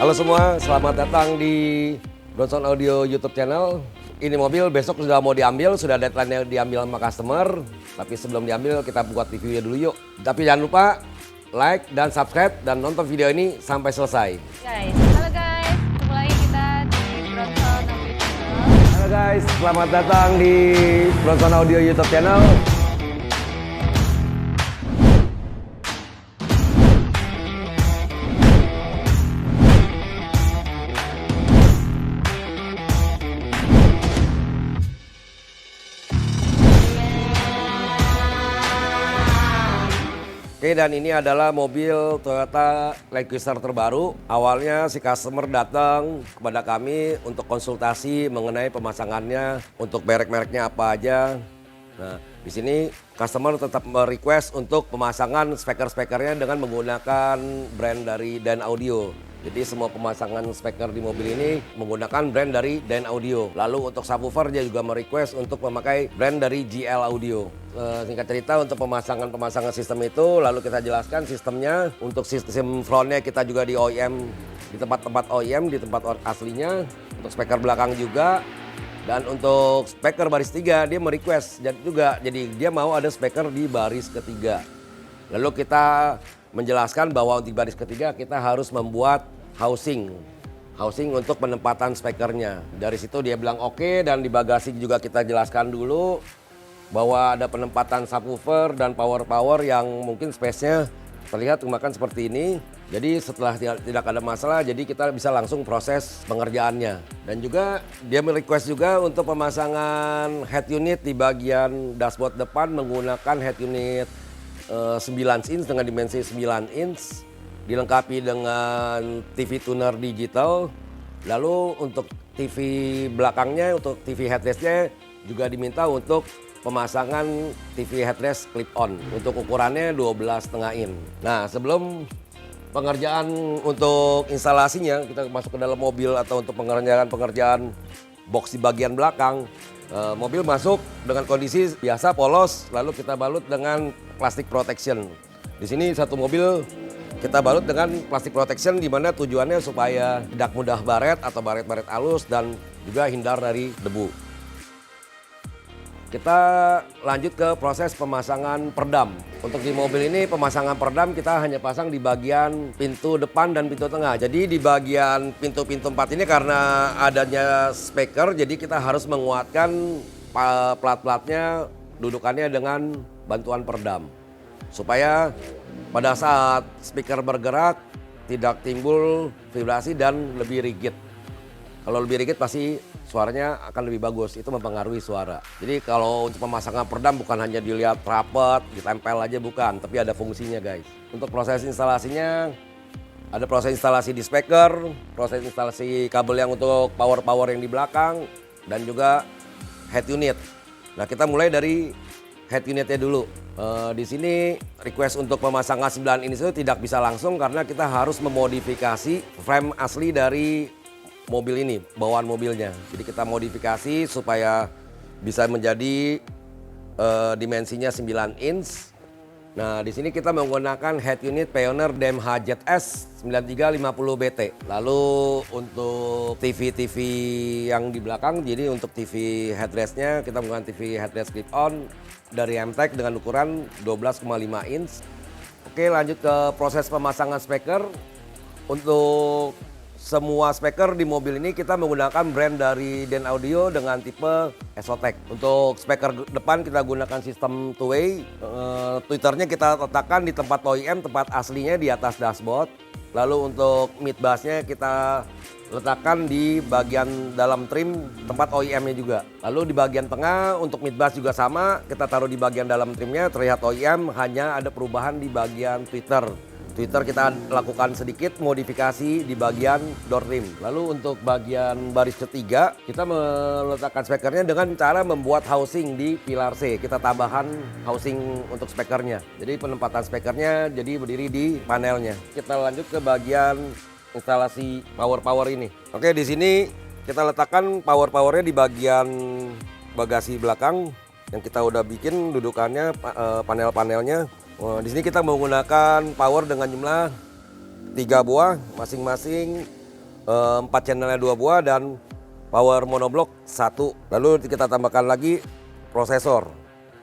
Halo semua, selamat datang di Bronson Audio YouTube channel. Ini mobil besok sudah mau diambil, sudah deadline-nya diambil sama customer. Tapi sebelum diambil kita buat reviewnya dulu yuk. Tapi jangan lupa like dan subscribe dan nonton video ini sampai selesai. Halo guys, ketemu lagi kita di Bronson Audio Channel. Halo guys, selamat datang di Bronson Audio YouTube channel. Oke, dan ini adalah mobil Toyota Land Cruiser terbaru. Awalnya si customer datang kepada kami untuk konsultasi mengenai pemasangannya, untuk merek-mereknya apa aja. Nah, di sini customer tetap merequest untuk pemasangan speaker-speakernya dengan menggunakan brand dari Dan Audio. Jadi semua pemasangan speaker di mobil ini menggunakan brand dari Dan Audio. Lalu untuk subwoofer dia juga merequest untuk memakai brand dari GL Audio. Singkat cerita untuk pemasangan sistem itu lalu kita jelaskan sistemnya. Untuk sistem frontnya kita juga di OEM, di tempat-tempat OEM, di tempat aslinya. Untuk speaker belakang juga. Dan untuk speaker baris 3 dia merequest juga. Jadi dia mau ada speaker di baris ketiga. Lalu kita menjelaskan bahwa di baris ketiga kita harus membuat housing untuk penempatan speakernya. Dari situ dia bilang oke, dan di bagasi juga kita jelaskan dulu bahwa ada penempatan subwoofer dan power yang mungkin space-nya terlihat makan seperti ini. Jadi setelah tidak ada masalah, jadi kita bisa langsung proses pengerjaannya. Dan juga dia merequest juga untuk pemasangan head unit di bagian dashboard depan menggunakan head unit 9 inch dengan dimensi 9 inch, dilengkapi dengan TV tuner digital. Lalu untuk TV belakangnya, untuk TV headrestnya juga diminta untuk pemasangan TV headrest clip-on untuk ukurannya 12,5 in. Nah, sebelum pengerjaan untuk instalasinya, kita masuk ke dalam mobil atau untuk pengerjaan box di bagian belakang, mobil masuk dengan kondisi biasa polos, lalu kita balut dengan plastik protection. Di sini satu mobil kita balut dengan plastik protection, di mana tujuannya supaya tidak mudah baret atau baret-baret halus dan juga hindar dari debu. Kita lanjut ke proses pemasangan peredam. Untuk di mobil ini pemasangan peredam kita hanya pasang di bagian pintu depan dan pintu tengah. Jadi di bagian pintu-pintu 4 ini karena adanya speaker, jadi kita harus menguatkan plat-platnya, dudukannya dengan bantuan peredam. Supaya pada saat speaker bergerak tidak timbul vibrasi dan lebih rigid. Kalau lebih rigid pasti suaranya akan lebih bagus, itu mempengaruhi suara. Jadi kalau untuk pemasangan peredam bukan hanya dilihat rapet, ditempel aja bukan, tapi ada fungsinya guys. Untuk proses instalasinya, ada proses instalasi di speaker, proses instalasi kabel yang untuk power yang di belakang, dan juga head unit. Nah, kita mulai dari head unitnya dulu. Di sini request untuk pemasangan 9 inch itu tidak bisa langsung karena kita harus memodifikasi frame asli dari mobil ini, bawaan mobilnya. Jadi kita modifikasi supaya bisa menjadi dimensinya 9 inch. Nah, di sini kita menggunakan head unit Pioneer DMH ZS 9350 BT. Lalu untuk TV yang di belakang, jadi untuk TV headrestnya kita menggunakan TV headrest clip-on dari MTEK dengan ukuran 12,5 inch. Oke, lanjut ke proses pemasangan speaker. Untuk semua speaker di mobil ini kita menggunakan brand dari Dan Audio dengan tipe Exotec. Untuk speaker depan kita gunakan sistem two-way. Tweeternya kita letakkan di tempat OEM, tempat aslinya di atas dashboard. Lalu untuk mid bassnya kita letakkan di bagian dalam trim tempat OEM-nya juga. Lalu di bagian tengah untuk mid bass juga sama, kita taruh di bagian dalam trimnya terlihat OEM, hanya ada perubahan di bagian tweeter. Tweeter kita lakukan sedikit modifikasi di bagian door trim. Lalu untuk bagian baris ketiga kita meletakkan speakernya dengan cara membuat housing di pilar C. Kita tambahan housing untuk speakernya. Jadi penempatan speakernya jadi berdiri di panelnya. Kita lanjut ke bagian instalasi power ini. Oke, di sini kita letakkan powernya di bagian bagasi belakang yang kita udah bikin dudukannya, panel-panelnya. Di sini kita menggunakan power dengan jumlah 3 buah, masing-masing 4 channelnya 2 buah dan power monoblock 1. Lalu kita tambahkan lagi prosesor.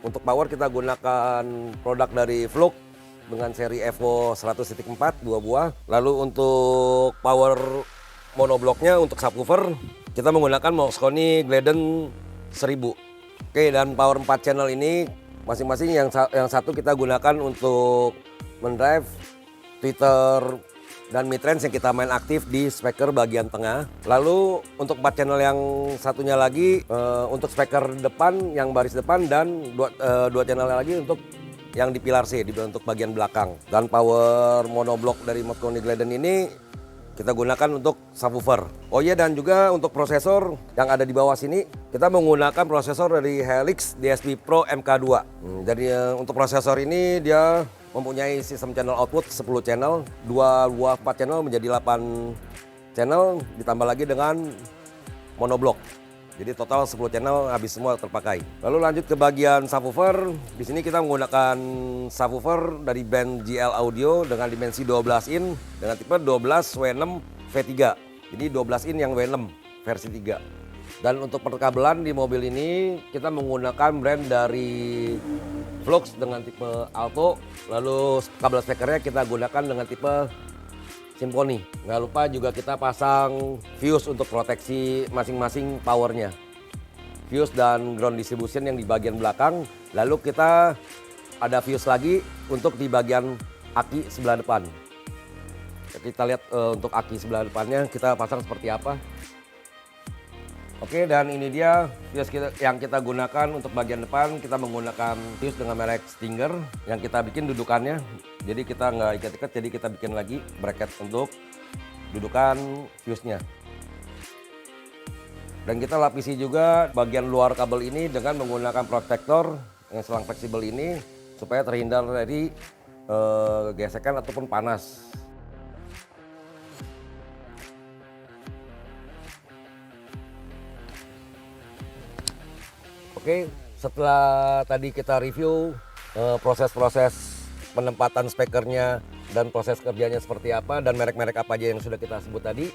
Untuk power kita gunakan produk dari Vlug dengan seri Evo 100.4 2 buah. Lalu untuk power monoblocknya untuk subwoofer kita menggunakan Mosconi Glidden 1000. Oke, dan power 4 channel ini masing-masing yang satu kita gunakan untuk mendrive tweeter dan midrange yang kita main aktif di speaker bagian tengah. Lalu untuk 4 channel yang satunya lagi untuk speaker depan yang baris depan dan dua channel lagi untuk yang di pilar C untuk bagian belakang. Dan power monoblock dari Mosconi Glidden ini kita gunakan untuk subwoofer. Oh iya, dan juga untuk prosesor yang ada di bawah sini kita menggunakan prosesor dari Helix DSP Pro MK2. Jadi untuk prosesor ini dia mempunyai sistem channel output 10 channel, 2 buah 4 channel menjadi 8 channel ditambah lagi dengan monoblock. Jadi total 10 channel habis semua terpakai. Lalu lanjut ke bagian subwoofer. Di sini kita menggunakan subwoofer dari band GL Audio dengan dimensi 12 in dengan tipe 12 W6 V3. Jadi 12 in yang W6 versi 3. Dan untuk perkabelan di mobil ini kita menggunakan brand dari Vlux dengan tipe Alto, lalu kabel speakernya kita gunakan dengan tipe Symphony. Nggak lupa juga kita pasang fuse untuk proteksi masing-masing powernya. Fuse dan ground distribution yang di bagian belakang, lalu kita ada fuse lagi untuk di bagian aki sebelah depan. Kita lihat untuk aki sebelah depannya kita pasang seperti apa. Oke, dan ini dia fuse yang kita gunakan untuk bagian depan. Kita menggunakan fuse dengan merek Stinger yang kita bikin dudukannya. Jadi kita nggak ikat-ikat, jadi kita bikin lagi bracket untuk dudukan fuse-nya. Dan kita lapisi juga bagian luar kabel ini dengan menggunakan protektor yang selang fleksibel ini supaya terhindar dari gesekan ataupun panas. Oke, setelah tadi kita review proses-proses penempatan speakernya dan proses kerjanya seperti apa dan merek-merek apa aja yang sudah kita sebut tadi,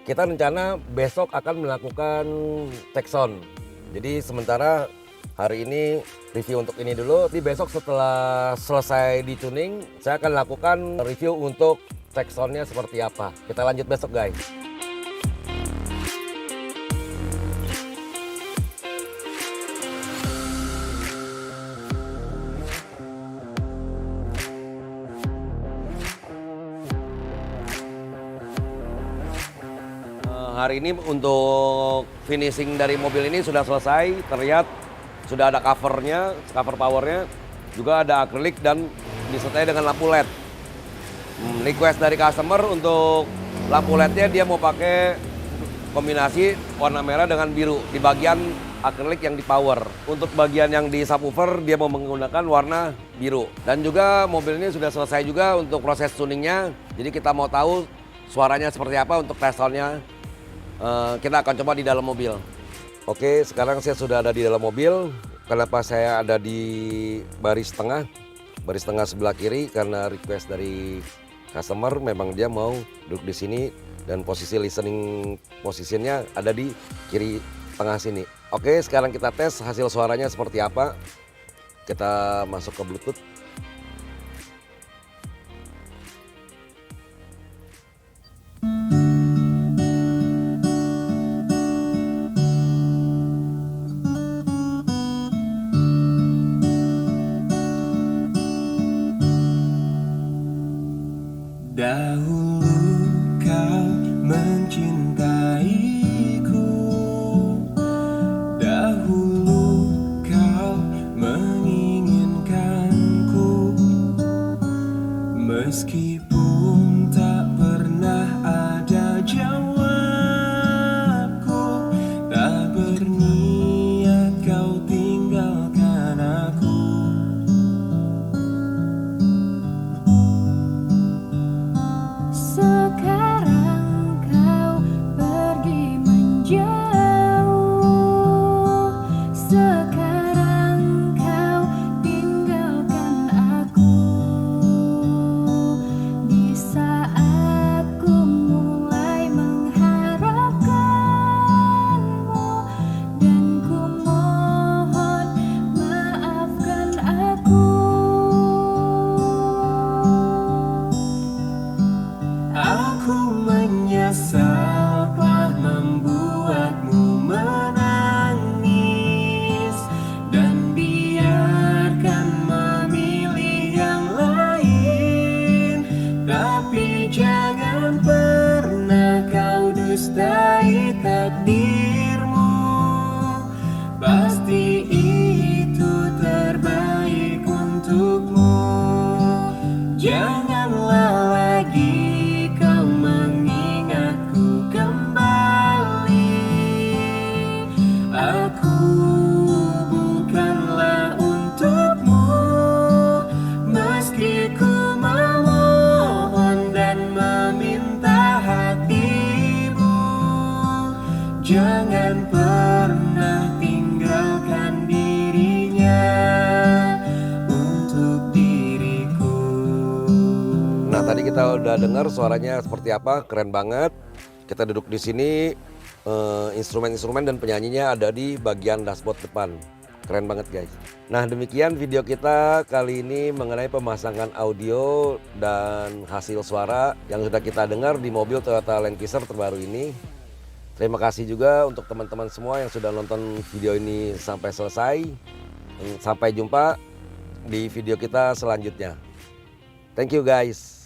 kita rencana besok akan melakukan check sound. Jadi sementara hari ini review untuk ini dulu. Di besok setelah selesai di tuning, saya akan lakukan review untuk check soundnya seperti apa. Kita lanjut besok, guys. Hari ini untuk finishing dari mobil ini sudah selesai, terlihat sudah ada covernya, cover powernya, juga ada akrilik dan disertai dengan lampu LED. Request dari customer untuk lampu LED-nya dia mau pakai kombinasi warna merah dengan biru di bagian akrilik yang di power. Untuk bagian yang di subwoofer dia mau menggunakan warna biru. Dan juga mobil ini sudah selesai juga untuk proses tuningnya, jadi kita mau tahu suaranya seperti apa untuk tes soundnya. Kita akan coba di dalam mobil. Oke, sekarang saya sudah ada di dalam mobil. Kenapa saya ada di baris tengah sebelah kiri? Karena request dari customer, memang dia mau duduk di sini dan posisi listening posisinya ada di kiri tengah sini. Oke, sekarang kita tes hasil suaranya seperti apa. Kita masuk ke Bluetooth. Dahulu kau mencintaiku, dahulu kau menginginkanku, meskipun tak pernah ada jawabku, tak berniat kau tinggalkan aku. Sekarang kau pergi menjauh, sekarang kau tinggalkan aku. tadi kita udah dengar suaranya seperti apa, keren banget. Kita duduk di sini, instrumen-instrumen dan penyanyinya ada di bagian dashboard depan. Keren banget guys. Nah demikian video kita kali ini mengenai pemasangan audio dan hasil suara yang sudah kita dengar di mobil Toyota Land Cruiser terbaru ini. Terima kasih juga untuk teman-teman semua yang sudah nonton video ini sampai selesai. Sampai jumpa di video kita selanjutnya. Thank you guys.